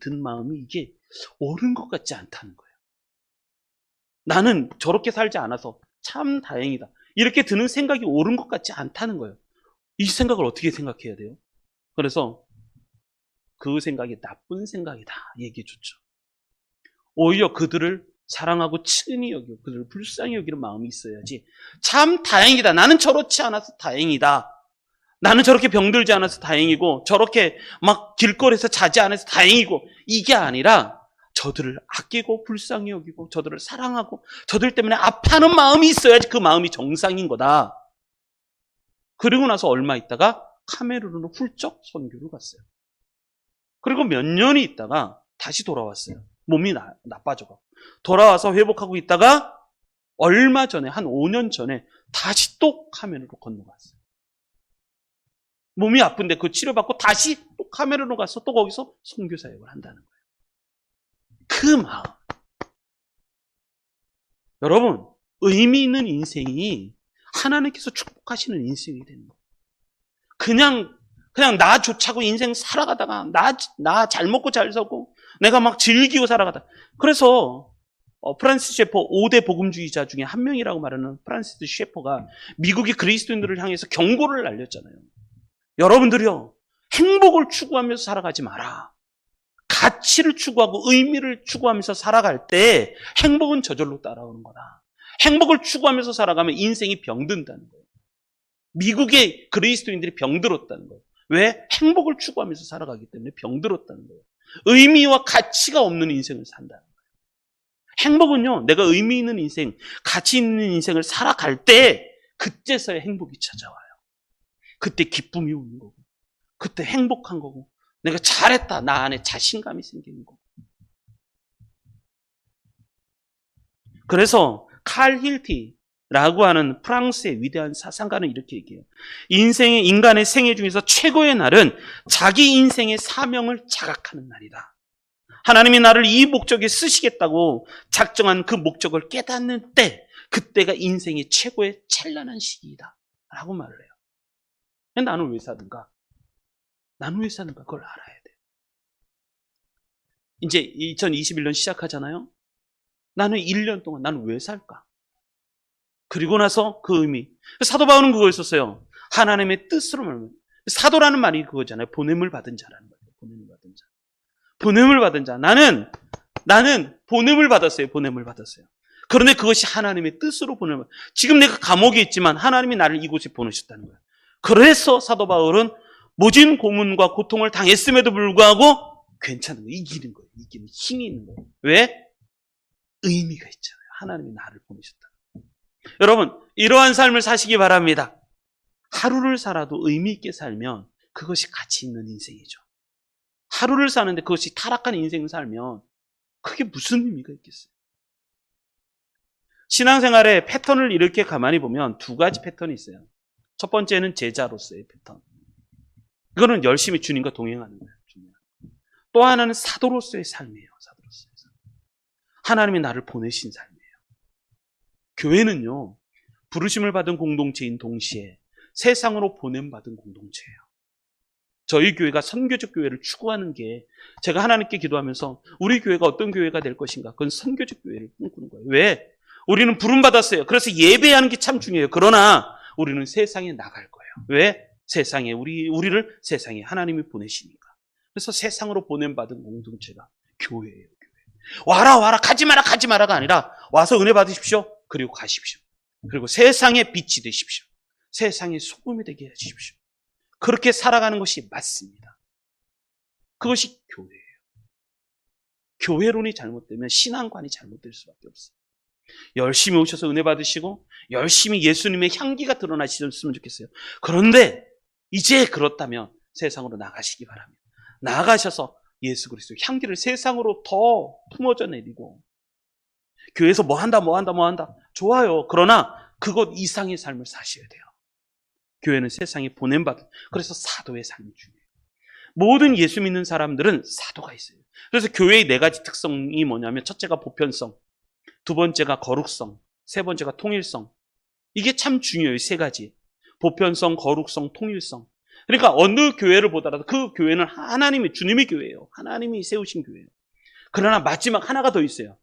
S1: 든 마음이 이게 옳은 것 같지 않다는 거예요. 나는 저렇게 살지 않아서 참 다행이다. 이렇게 드는 생각이 옳은 것 같지 않다는 거예요. 이 생각을 어떻게 생각해야 돼요? 그래서 그 생각이 나쁜 생각이다 얘기해 줬죠. 오히려 그들을 사랑하고 친히 여기고 그들을 불쌍히 여기는 마음이 있어야지, 참 다행이다. 나는 저렇지 않아서 다행이다. 나는 저렇게 병들지 않아서 다행이고 저렇게 막 길거리에서 자지 않아서 다행이고, 이게 아니라 저들을 아끼고 불쌍히 여기고 저들을 사랑하고 저들 때문에 아파하는 마음이 있어야지 그 마음이 정상인 거다. 그리고 나서 얼마 있다가 카메룬으로 훌쩍 선교를 갔어요. 그리고 몇 년이 있다가 다시 돌아왔어요. 몸이 나빠져가고 돌아와서 회복하고 있다가 얼마 전에, 한 5년 전에 다시 또 카메룬으로 건너갔어요. 몸이 아픈데 그 치료받고 다시 또 카메룬으로 가서 또 거기서 선교 사역을 한다는 거예요. 그 마음. 여러분, 의미 있는 인생이 하나님께서 축복하시는 인생이 되는 거예요. 그냥 나 좋자고 인생 살아가다가 나 잘 먹고 잘 살고 내가 막 즐기고 살아가다. 그래서 프란시스 셰퍼 5대 복음주의자 중에 한 명이라고 말하는 프란시스 셰퍼가 미국의 그리스도인들을 향해서 경고를 날렸잖아요. 여러분들이요, 행복을 추구하면서 살아가지 마라. 가치를 추구하고 의미를 추구하면서 살아갈 때 행복은 저절로 따라오는 거다. 행복을 추구하면서 살아가면 인생이 병든다는 거예요. 미국의 그리스도인들이 병들었다는 거예요. 왜? 행복을 추구하면서 살아가기 때문에 병들었다는 거예요. 의미와 가치가 없는 인생을 산다는 거예요. 행복은요, 내가 의미 있는 인생, 가치 있는 인생을 살아갈 때 그때서야 행복이 찾아와요. 그때 기쁨이 오는 거고, 그때 행복한 거고, 내가 잘했다, 나 안에 자신감이 생기는 거고. 그래서 칼 힐티라고 하는 프랑스의 위대한 사상가는 이렇게 얘기해요. 인간의 생애 중에서 최고의 날은 자기 인생의 사명을 자각하는 날이다. 하나님이 나를 이 목적에 쓰시겠다고 작정한 그 목적을 깨닫는 때, 그때가 인생의 최고의 찬란한 시기이다 라고 말을 해요. 나는 왜 사는가? 나는 왜 사는가? 그걸 알아야 돼요. 이제 2021년 시작하잖아요. 나는 1년 동안 나는 왜 살까? 그리고 나서 그 의미. 사도 바울은 그거였었어요. 하나님의 뜻으로 말하면. 사도라는 말이 그거잖아요. 보냄을 받은 자라는 거예요. 보냄을 받은 자. 보냄을 받은 자. 나는 보냄을 받았어요. 보냄을 받았어요. 그런데 그것이 하나님의 뜻으로 보냄을. 지금 내가 감옥에 있지만 하나님이 나를 이곳에 보내셨다는 거예요. 그래서 사도 바울은 모진 고문과 고통을 당했음에도 불구하고 괜찮은 거예요. 이기는 거예요. 이기는 힘이 있는 거예요. 왜? 의미가 있잖아요. 하나님이 나를 보내셨다. 여러분, 이러한 삶을 사시기 바랍니다. 하루를 살아도 의미 있게 살면 그것이 가치 있는 인생이죠. 하루를 사는데 그것이 타락한 인생을 살면 그게 무슨 의미가 있겠어요? 신앙생활의 패턴을 이렇게 가만히 보면 두 가지 패턴이 있어요. 첫 번째는 제자로서의 패턴. 이거는 열심히 주님과 동행하는 거예요. 또 하나는 사도로서의 삶이에요. 사도로서의 삶. 하나님이 나를 보내신 삶이에요. 교회는요, 부르심을 받은 공동체인 동시에 세상으로 보냄받은 공동체예요. 저희 교회가 선교적 교회를 추구하는 게 제가 하나님께 기도하면서 우리 교회가 어떤 교회가 될 것인가? 그건 선교적 교회를 꿈꾸는 거예요. 왜? 우리는 부름받았어요. 그래서 예배하는 게 참 중요해요. 그러나 우리는 세상에 나갈 거예요. 왜? 세상에 우리를 세상에 하나님이 보내시니까. 그래서 세상으로 보냄받은 공동체가 교회예요. 교회. 와라 가지 마라가 아니라 와서 은혜 받으십시오. 그리고 가십시오. 그리고 세상의 빛이 되십시오. 세상의 소금이 되게 해주십시오. 그렇게 살아가는 것이 맞습니다. 그것이 교회예요. 교회론이 잘못되면 신앙관이 잘못될 수밖에 없어요. 열심히 오셔서 은혜 받으시고 열심히 예수님의 향기가 드러나셨으면 좋겠어요. 그런데 이제 그렇다면 세상으로 나가시기 바랍니다. 나가셔서 예수 그리스도의 향기를 세상으로 더 품어져 내리고 교회에서 뭐 한다 좋아요. 그러나 그것 이상의 삶을 사셔야 돼요. 교회는 세상에 보냄받은, 그래서 사도의 삶이 중요해요. 모든 예수 믿는 사람들은 사도가 있어요. 그래서 교회의 네 가지 특성이 뭐냐면 첫째가 보편성, 두 번째가 거룩성, 세 번째가 통일성. 이게 참 중요해요. 세 가지. 보편성, 거룩성, 통일성. 그러니까 어느 교회를 보더라도 그 교회는 하나님의, 주님의 교회예요. 하나님이 세우신 교회예요. 그러나 마지막 하나가 더 있어요.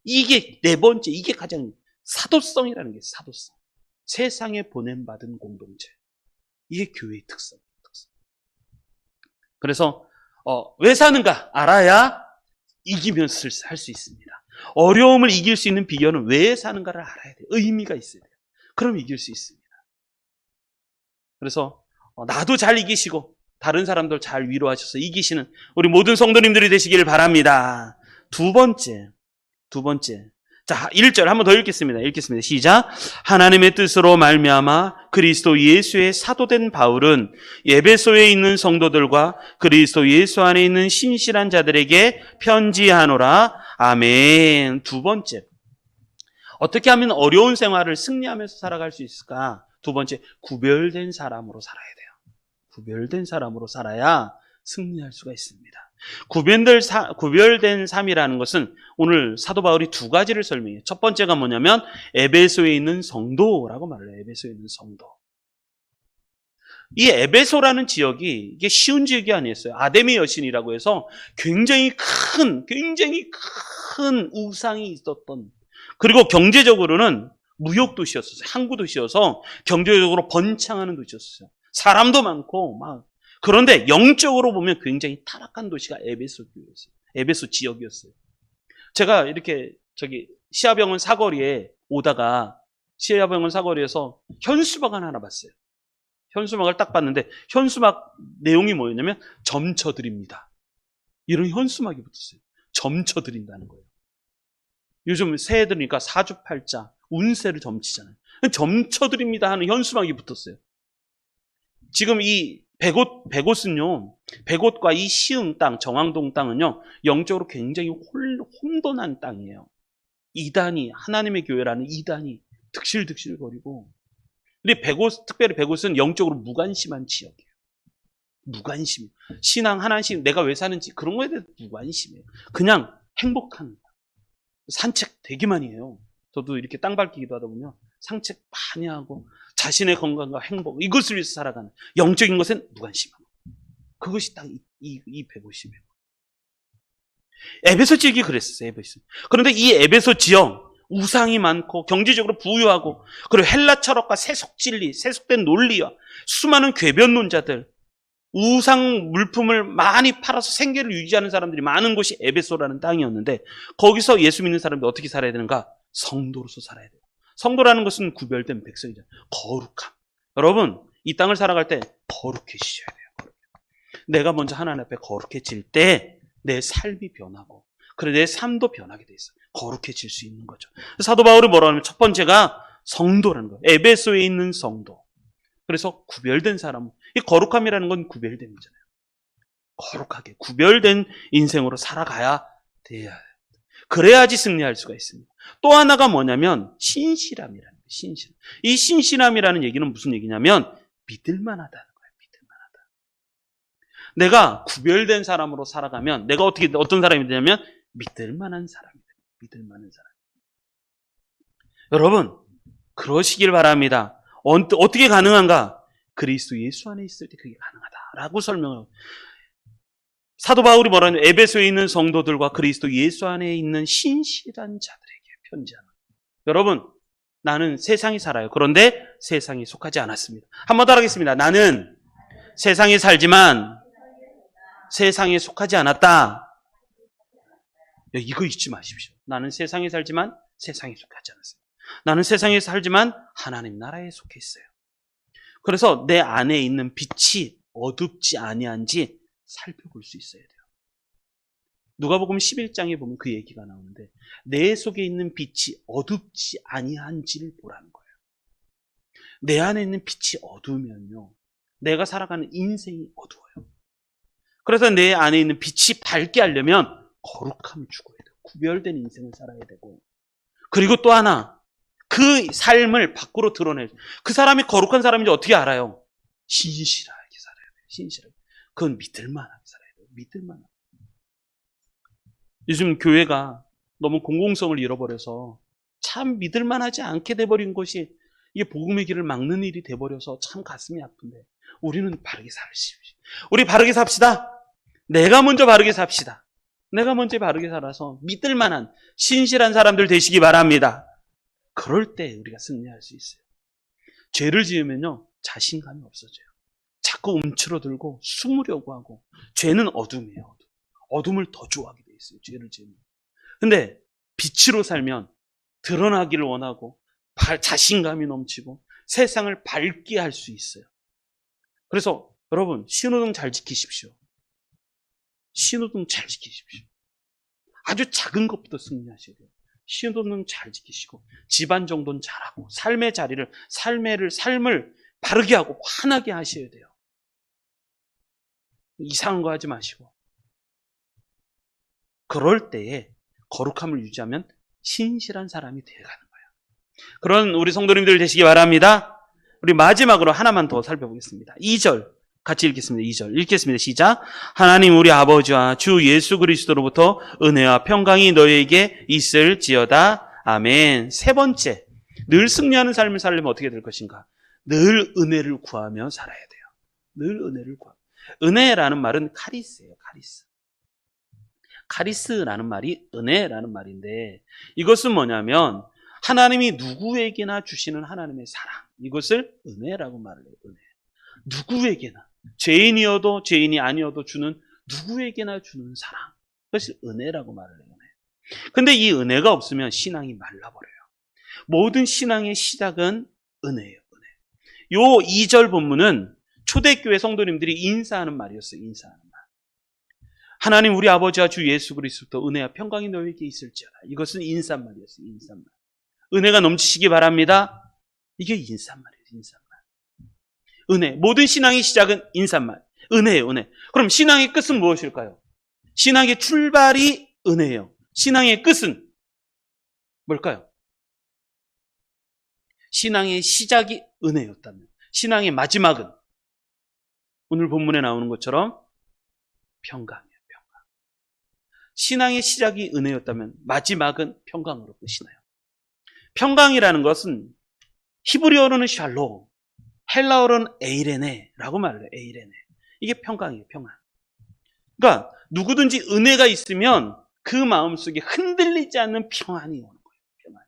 S1: 이게 네 번째, 이게 가장 사도성이라는 게 사도성. 세상에 보냄받은 공동체. 이게 교회의 특성. 그래서 왜 사는가 알아야 이기면 할 수 있습니다. 어려움을 이길 수 있는 비결은 왜 사는가를 알아야 돼요. 의미가 있어야 돼요. 그럼 이길 수 있습니다. 그래서 나도 잘 이기시고 다른 사람들 잘 위로하셔서 이기시는 우리 모든 성도님들이 되시기를 바랍니다. 두 번째. 자, 1절 한번 더 읽겠습니다. 시작. 하나님의 뜻으로 말미암아 그리스도 예수의 사도된 바울은 에베소에 있는 성도들과 그리스도 예수 안에 있는 신실한 자들에게 편지하노라. 아멘. 두 번째. 어떻게 하면 어려운 생활을 승리하면서 살아갈 수 있을까? 두 번째, 구별된 사람으로 살아야 돼요. 구별된 사람으로 살아야 승리할 수가 있습니다. 구별된 삶이라는 것은 오늘 사도 바울이 두 가지를 설명해요. 첫 번째가 뭐냐면 에베소에 있는 성도라고 말을 해요. 에베소에 있는 성도. 이 에베소라는 지역이 이게 쉬운 지역이 아니었어요. 아데미 여신이라고 해서 굉장히 큰 우상이 있었던, 그리고 경제적으로는 무역 도시였어요. 항구 도시여서 경제적으로 번창하는 도시였어요. 사람도 많고 막. 그런데 영적으로 보면 굉장히 타락한 도시가 에베소였어요. 에베소 지역이었어요. 제가 이렇게 시아병원 사거리에 오다가 시아병원 사거리에서 현수막을 하나 봤어요. 현수막을 딱 봤는데 현수막 내용이 뭐였냐면 점쳐드립니다. 이런 현수막이 붙었어요. 점쳐드린다는 거예요. 요즘 새해 들으니까 사주팔자, 운세를 점치잖아요. 점쳐드립니다 하는 현수막이 붙었어요. 지금 이 백옷은요, 백옷과 이 시흥 땅, 정왕동 땅은요, 영적으로 굉장히 혼돈한 땅이에요. 이단이, 하나님의 교회라는 이단이 득실득실거리고, 근데 특별히 백옷은 영적으로 무관심한 지역이에요. 무관심. 신앙, 하나님, 내가 왜 사는지 그런 거에 대해서 무관심해요. 그냥 행복한, 산책 되게 많이 해요. 저도 이렇게 땅 밟기도 하다 보면 산책 많이 하고, 자신의 건강과 행복, 이것을 위해서 살아가는 영적인 것은 무관심하고, 그것이 딱 이 백옷이에요. 에베소 지역이 그랬었어요. 에베소. 그런데 이 에베소 지역 우상이 많고 경제적으로 부유하고 그리고 헬라 철학과 세속진리, 세속된 논리와 수많은 궤변론자들, 우상 물품을 많이 팔아서 생계를 유지하는 사람들이 많은 곳이 에베소라는 땅이었는데 거기서 예수 믿는 사람들이 어떻게 살아야 되는가? 성도로서 살아야 돼요. 성도라는 것은 구별된 백성이죠. 거룩함. 여러분, 이 땅을 살아갈 때 거룩해지셔야 돼요. 내가 먼저 하나님 앞에 거룩해질 때 내 삶이 변하고 그래 내 삶도 변하게 돼 있어요. 거룩해질 수 있는 거죠. 사도 바울이 뭐라 하냐면 첫 번째가 성도라는 거예요. 에베소에 있는 성도. 그래서 구별된 사람. 이 거룩함이라는 건 구별됨이잖아요. 거룩하게 구별된 인생으로 살아가야 돼야 돼요. 그래야지 승리할 수가 있습니다. 또 하나가 뭐냐면 신실함이라는 거예요. 신실. 이 신실함이라는 얘기는 무슨 얘기냐면 믿을만하다는 거예요. 믿을만하다. 내가 구별된 사람으로 살아가면 내가 어떤 사람이 되냐면 믿을만한 사람이 돼요. 믿을만한 사람. 여러분 그러시길 바랍니다. 어떻게 가능한가? 그리스도 예수 안에 있을 때 그게 가능하다라고 설명하고 사도 바울이 뭐라냐면 에베소에 있는 성도들과 그리스도 예수 안에 있는 신실한 자들에게 편지하는 여러분 나는 세상에 살아요. 그런데 세상에 속하지 않았습니다. 한 번 더 하겠습니다. 나는 세상에 살지만 세상에 속하지 않았다. 이거 잊지 마십시오. 나는 세상에 살지만 세상에 속하지 않았습니다. 나는 세상에 살지만 하나님 나라에 속해 있어요. 그래서 내 안에 있는 빛이 어둡지 아니한지 살펴볼 수 있어야 돼요. 누가복음 11장에 보면 그 얘기가 나오는데 내 속에 있는 빛이 어둡지 아니한지를 보라는 거예요. 내 안에 있는 빛이 어두우면요. 내가 살아가는 인생이 어두워요. 그래서 내 안에 있는 빛이 밝게 하려면 거룩함을 추구해야 돼요. 구별된 인생을 살아야 되고 그리고 또 하나 그 삶을 밖으로 드러내죠. 그 사람이 거룩한 사람인지 어떻게 알아요? 신실하게 살아야 돼요. 신실하게. 그건 믿을만하게 살아야 돼요. 믿을만하게. 요즘 교회가 너무 공공성을 잃어버려서 참 믿을만하지 않게 돼버린 것이 이게 복음의 길을 막는 일이 돼버려서 참 가슴이 아픈데 우리는 바르게 살십시오. 우리 바르게 삽시다. 내가 먼저 바르게 삽시다. 내가 먼저 바르게 살아서 믿을만한 신실한 사람들 되시기 바랍니다. 그럴 때 우리가 승리할 수 있어요. 죄를 지으면요 자신감이 없어져요. 자꾸 움츠러들고 숨으려고 하고 죄는 어둠이에요. 어둠을 더 좋아하게 돼 있어요. 죄를 지으면. 근데 빛으로 살면 드러나기를 원하고 자신감이 넘치고 세상을 밝게 할 수 있어요. 그래서 여러분 신호등 잘 지키십시오. 신호등 잘 지키십시오. 아주 작은 것부터 승리하셔야 돼요. 신호등 잘 지키시고 집안 정도는 잘하고 삶의 자리를 삶을 바르게 하고 환하게 하셔야 돼요. 이상한 거 하지 마시고 그럴 때에 거룩함을 유지하면 신실한 사람이 되어가는 거예요. 그런 우리 성도님들 되시기 바랍니다. 우리 마지막으로 하나만 더 살펴보겠습니다. 2절 같이 읽겠습니다. 2절 읽겠습니다. 시작. 하나님 우리 아버지와 주 예수 그리스도로부터 은혜와 평강이 너희에게 있을지어다. 아멘. 세 번째, 늘 승리하는 삶을 살려면 어떻게 될 것인가? 늘 은혜를 구하며 살아야 돼요. 늘 은혜를 구하며. 은혜라는 말은 카리스예요. 카리스. 카리스라는 말이 은혜라는 말인데 이것은 뭐냐면 하나님이 누구에게나 주시는 하나님의 사랑. 이것을 은혜라고 말을 해요. 은혜. 누구에게나. 죄인이어도 죄인이 아니어도 주는 누구에게나 주는 사랑. 그것을 은혜라고 말을 해요. 근데 이 은혜가 없으면 신앙이 말라버려요. 모든 신앙의 시작은 은혜예요. 은혜. 요 2절 본문은 초대교회 성도님들이 인사하는 말이었어요. 인사하는 말. 하나님 우리 아버지와 주 예수 그리스도부터 은혜와 평강이 너에게 있을지어다. 이것은 인사말이었어요. 인사말. 은혜가 넘치시기 바랍니다. 이게 인사말이에요. 인사말. 은혜. 모든 신앙의 시작은 인사말. 은혜예요. 은혜. 그럼 신앙의 끝은 무엇일까요? 신앙의 출발이 은혜예요. 신앙의 끝은 뭘까요? 신앙의 시작이 은혜였다면 신앙의 마지막은 오늘 본문에 나오는 것처럼 평강이에요. 평강. 신앙의 시작이 은혜였다면 마지막은 평강으로 끝이 나요. 평강이라는 것은 히브리어로는 샬롬, 헬라어로는 에이레네라고 말해요. 에이레네. 이게 평강이에요. 평안. 그러니까 누구든지 은혜가 있으면 그 마음속에 흔들리지 않는 평안이 오는 거예요. 평안.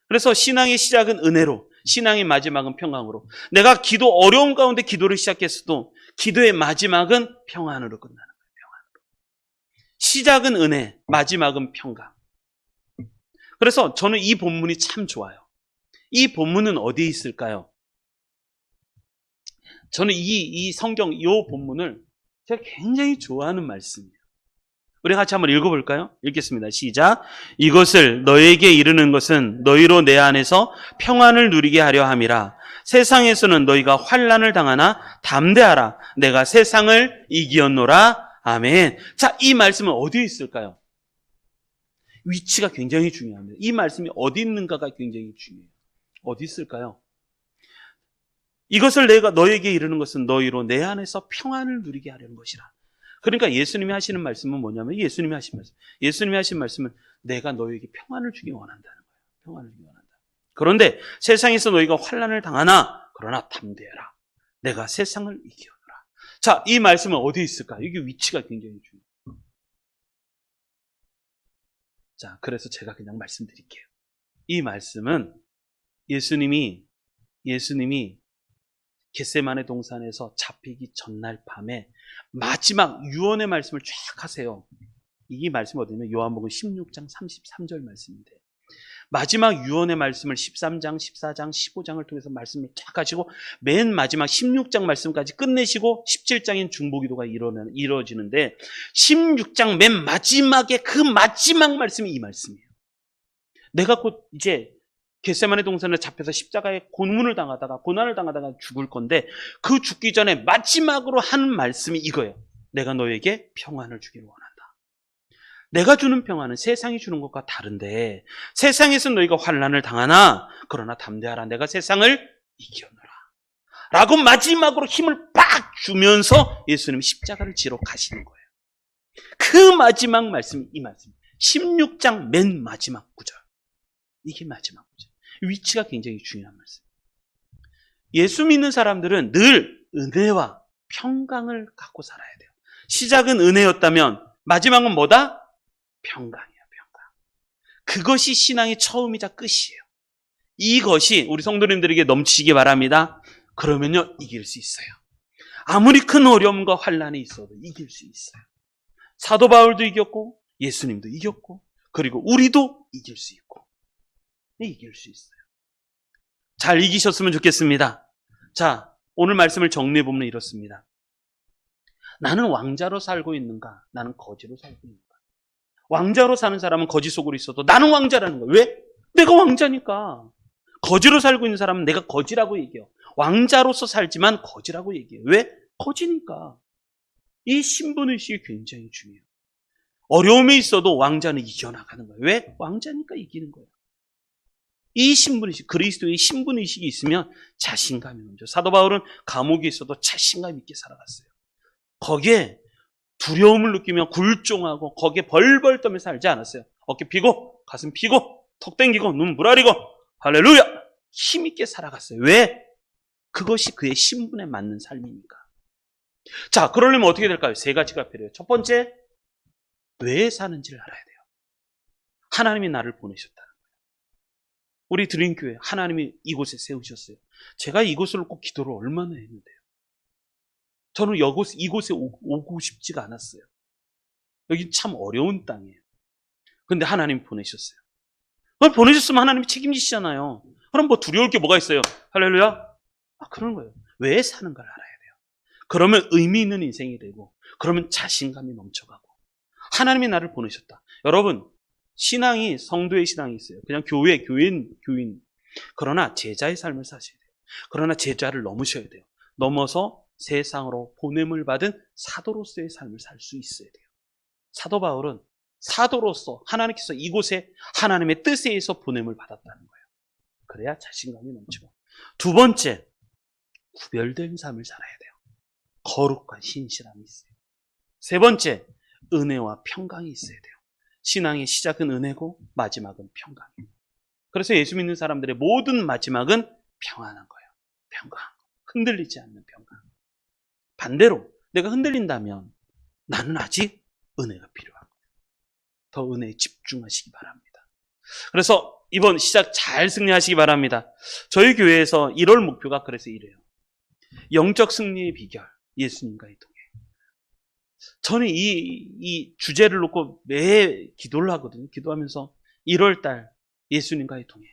S1: 그래서 신앙의 시작은 은혜로, 신앙의 마지막은 평강으로. 내가 어려운 가운데 기도를 시작했어도 기도의 마지막은 평안으로 끝나는 거예요. 평안으로. 시작은 은혜, 마지막은 평강. 그래서 저는 이 본문이 참 좋아요. 이 본문은 어디에 있을까요? 저는 이 성경, 이 본문을 제가 굉장히 좋아하는 말씀이에요. 우리 같이 한번 읽어볼까요? 읽겠습니다. 시작. 이것을 너에게 이르는 것은 너희로 내 안에서 평안을 누리게 하려 함이라. 세상에서는 너희가 환난을 당하나 담대하라. 내가 세상을 이기었노라. 아멘. 자, 이 말씀은 어디에 있을까요? 위치가 굉장히 중요합니다. 이 말씀이 어디 있는가가 굉장히 중요해요. 어디 있을까요? 이것을 내가 너에게 이르는 것은 너희로 내 안에서 평안을 누리게 하려는 것이라. 그러니까 예수님이 하시는 말씀은 뭐냐면 예수님이 하신 말씀은 내가 너에게 평안을 주기 원한다는 거예요. 평안을 주기 원한다. 그런데 세상에서 너희가 환난을 당하나 그러나 담대해라. 내가 세상을 이기노라. 자, 이 말씀은 어디에 있을까? 이게 위치가 굉장히 중요해요. 자, 그래서 제가 그냥 말씀드릴게요. 이 말씀은 예수님이 겟세마네 동산에서 잡히기 전날 밤에 마지막 유언의 말씀을 쫙 하세요. 이 말씀이 어디냐면 요한복음 16장 33절 말씀인데, 마지막 유언의 말씀을 13장, 14장, 15장을 통해서 말씀을 쫙 하시고 맨 마지막 16장 말씀까지 끝내시고 17장인 중보기도가 이루어지는데 16장 맨 마지막에 그 마지막 말씀이 이 말씀이에요. 내가 곧 이제 겟세마네 동산에 잡혀서 십자가에 고난을 당하다가 죽을 건데 그 죽기 전에 마지막으로 하는 말씀이 이거예요. 내가 너에게 평안을 주기를 원한다. 내가 주는 평안은 세상이 주는 것과 다른데 세상에서 너희가 환난을 당하나 그러나 담대하라. 내가 세상을 이기었노라. 라고 마지막으로 힘을 빡 주면서 예수님이 십자가를 지러 가시는 거예요. 그 마지막 말씀이 이 말씀. 16장 맨 마지막 구절. 이게 마지막 구절. 위치가 굉장히 중요한 말씀. 예수 믿는 사람들은 늘 은혜와 평강을 갖고 살아야 돼요. 시작은 은혜였다면 마지막은 뭐다? 평강이에요. 평강. 그것이 신앙의 처음이자 끝이에요. 이것이 우리 성도님들에게 넘치기 바랍니다. 그러면요 이길 수 있어요. 아무리 큰 어려움과 환난이 있어도 이길 수 있어요. 사도 바울도 이겼고 예수님도 이겼고 그리고 우리도 이길 수 있고 이길 수 있어요. 잘 이기셨으면 좋겠습니다. 자, 오늘 말씀을 정리해보면 이렇습니다. 나는 왕자로 살고 있는가? 나는 거지로 살고 있는가? 왕자로 사는 사람은 거지 속으로 있어도 나는 왕자라는 거예요. 왜? 내가 왕자니까. 거지로 살고 있는 사람은 내가 거지라고 얘기해요. 왕자로서 살지만 거지라고 얘기해요. 왜? 거지니까. 이 신분의식이 굉장히 중요해요. 어려움이 있어도 왕자는 이겨나가는 거예요. 왜? 왕자니까 이기는 거예요. 이 신분의식, 그리스도의 신분의식이 있으면 자신감이 넘쳐. 사도 바울은 감옥에 있어도 자신감 있게 살아갔어요. 거기에 두려움을 느끼며 굴종하고 거기에 벌벌 떠며 살지 않았어요. 어깨 피고 가슴 피고 턱 땡기고 눈 부라리고 할렐루야 힘있게 살아갔어요. 왜? 그것이 그의 신분에 맞는 삶이니까. 자, 그러려면 어떻게 될까요? 세 가지가 필요해요. 첫 번째, 왜 사는지를 알아야 돼요. 하나님이 나를 보내셨다는 거예요. 우리 드림교회 하나님이 이곳에 세우셨어요. 제가 이곳을 놓고 기도를 얼마나 했는데요. 저는 이곳에 오고 싶지가 않았어요. 여기 참 어려운 땅이에요. 그런데 하나님이 보내셨어요. 그걸 보내셨으면 하나님이 책임지시잖아요. 그럼 뭐 두려울 게 뭐가 있어요? 할렐루야? 그런 거예요. 왜 사는가를 알아야 돼요. 그러면 의미 있는 인생이 되고 그러면 자신감이 넘쳐가고 하나님이 나를 보내셨다. 여러분, 신앙이 성도의 신앙이 있어요. 그냥 교인. 그러나 제자의 삶을 사셔야 돼요. 그러나 제자를 넘으셔야 돼요. 넘어서 세상으로 보냄을 받은 사도로서의 삶을 살 수 있어야 돼요. 사도 바울은 사도로서 하나님께서 이곳에 하나님의 뜻에 의해서 보냄을 받았다는 거예요. 그래야 자신감이 넘치고. 두 번째, 구별된 삶을 살아야 돼요. 거룩과 신실함이 있어요. 세 번째, 은혜와 평강이 있어야 돼요. 신앙의 시작은 은혜고 마지막은 평강이에요. 그래서 예수 믿는 사람들의 모든 마지막은 평안한 거예요. 평강. 흔들리지 않는 평강. 반대로 내가 흔들린다면 나는 아직 은혜가 필요한 거예요. 더 은혜에 집중하시기 바랍니다. 그래서 이번 시작 잘 승리하시기 바랍니다. 저희 교회에서 1월 목표가 그래서 이래요. 영적 승리의 비결, 예수님과의 동행. 저는 이 주제를 놓고 매 기도를 하거든요. 기도하면서 1월달 예수님과의 동행.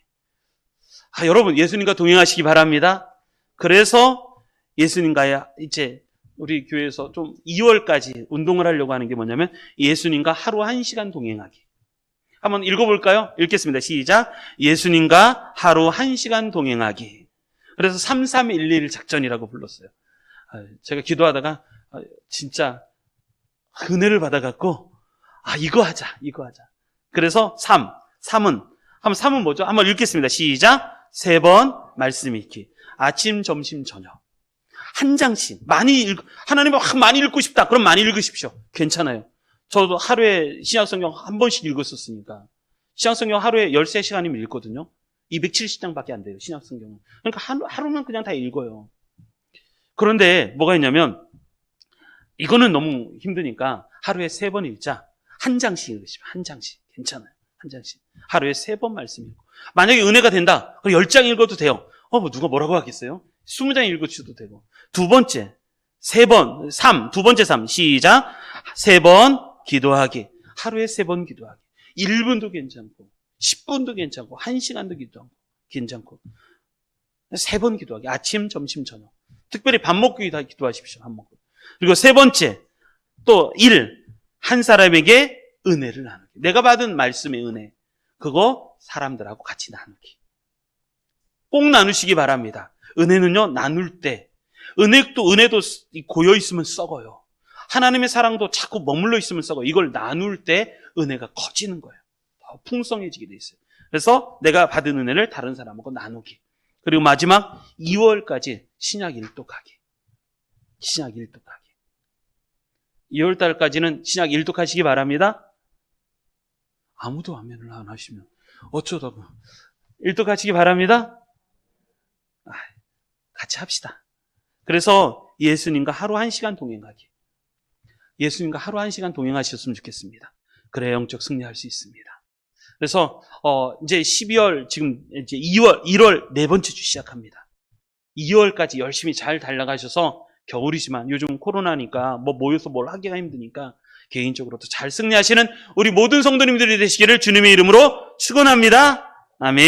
S1: 여러분 예수님과 동행하시기 바랍니다. 그래서 예수님과의 이제 우리 교회에서 좀 2월까지 운동을 하려고 하는 게 뭐냐면 예수님과 하루 1시간 동행하기. 한번 읽어볼까요? 읽겠습니다. 시작. 예수님과 하루 1시간 동행하기. 그래서 3311 작전이라고 불렀어요. 제가 기도하다가 진짜 은혜를 받아갖고 이거 하자. 그래서 3은 뭐죠? 한번 읽겠습니다. 시작. 3번 말씀 읽기. 아침, 점심, 저녁. 한 장씩 하나님 많이 읽고 싶다. 그럼 많이 읽으십시오. 괜찮아요. 저도 하루에 신약성경 한 번씩 읽었었으니까. 신약성경 하루에 13시간이면 읽거든요. 270장밖에 안 돼요. 신약성경은. 그러니까 하루면 그냥 다 읽어요. 그런데 뭐가 있냐면 이거는 너무 힘드니까 하루에 3번 읽자. 한 장씩 읽으시면 한 장씩. 괜찮아요. 한 장씩. 하루에 3번 말씀 읽고. 만약에 은혜가 된다. 그럼 10장 읽어도 돼요. 누가 뭐라고 하겠어요? 20장 읽으셔도 되고. 두 번째 3. 시작. 3번 기도하기. 하루에 3번 기도하기. 1분도 괜찮고 10분도 괜찮고 1시간도 괜찮고 3번 기도하기. 아침, 점심, 저녁. 특별히 밥 먹고 기도하십시오. 밥 먹고. 그리고 세 번째 또 한 사람에게 은혜를 나누기. 내가 받은 말씀의 은혜. 그거 사람들하고 같이 나누기. 꼭 나누시기 바랍니다. 은혜는요, 나눌 때. 은혜도 고여 있으면 썩어요. 하나님의 사랑도 자꾸 머물러 있으면 썩어요. 이걸 나눌 때 은혜가 커지는 거예요. 더 풍성해지게 돼 있어요. 그래서 내가 받은 은혜를 다른 사람하고 나누기. 그리고 마지막 2월까지 신약 일독하기. 2월 달까지는 신약 일독하시기 바랍니다. 아무도 아멘을 안 하시면 어쩌다가 일독하시기 바랍니다. 같이 합시다. 그래서 예수님과 하루 1시간 동행하기. 예수님과 하루 1시간 동행하셨으면 좋겠습니다. 그래야 영적 승리할 수 있습니다. 그래서 이제 12월 지금 이제 1월 네 번째 주 시작합니다. 2월까지 열심히 잘 달려가셔서 겨울이지만 요즘 코로나니까 모여서 뭘 하기가 힘드니까 개인적으로도 잘 승리하시는 우리 모든 성도님들이 되시기를 주님의 이름으로 축원합니다. 아멘.